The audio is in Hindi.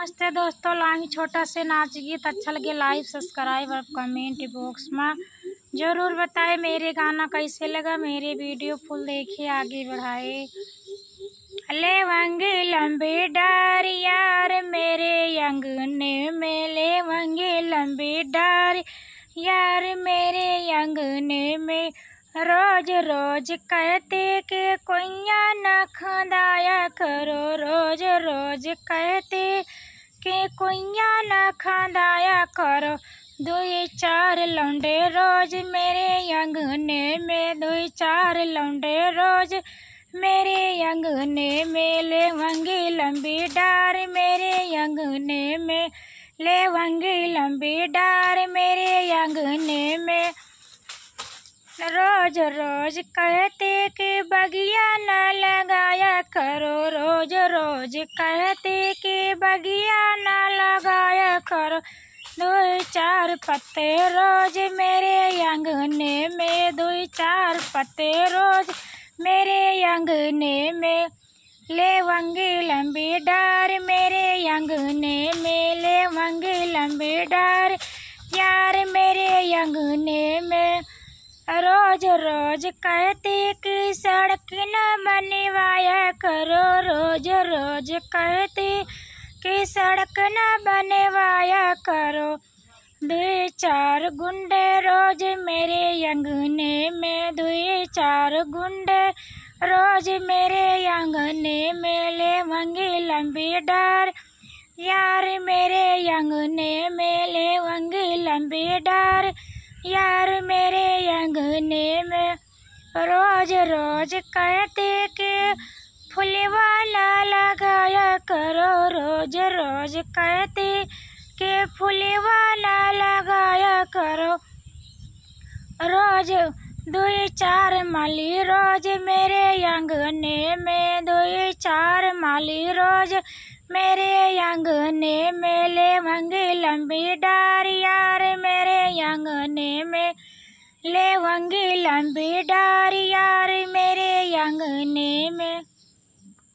नमस्ते दोस्तों, लाही छोटा से नाच गीत अच्छा लगे लाइक सब्सक्राइब और कमेंट बॉक्स में ज़रूर बताएं मेरे गाना कैसे लगा। मेरे वीडियो फुल देखिए, आगे बढ़ाए। लेवंगी लंबी डार यार मेरे अंगने में, लेवंगी लंबी डार यार मेरे अंगने में। रोज रोज कहते कि कोइया न खंदाया करो, रोज रोज कहते कि कोइया न खंदाया करो। दुई चार लौंडे रोज मेरे अंगने में, दुई चार लौंडे रोज मेरे अंगने में। लेवंगी लंबी डार मेरे अंगने में, लेवंगी लंबी डार मेरे अंगने में। रोज रोज कहते कि बगिया न लगाया करो, रोज रोज कहते कि बगिया न लगाया करो। दो चार पत्ते रोज मेरे अंगने में, दो चार पत्ते रोज मेरे अंगने में। लेवंगी लंबी डार मेरे अंगने में, लेवंगी लंबी डार यार मेरे अंगने में। रोज रोज कहते कि सड़क न बनवाया करो, रोज रोज कहते कि सड़क न बनवाया करो। दो चार गुंडे रोज मेरे अंगने में, दो चार गुंडे रोज मेरे अंगने में। लेवंगी लंबी डार यार मेरे अंगने में, लेवंगी लंबी डार यार मेरे अंगने में। रोज रोज कहते कि फुलवाला लगाया करो, रोज रोज कहते कि फुलवाला लगाया करो। रोज दो चार माली रोज मेरे अंगने में, दो चार माली रोज मेरे अंगने में। लेवंगी लंबी डार यार मेरे अंगने में, लेवंगी लंबी डार यार मेरे अंगने में।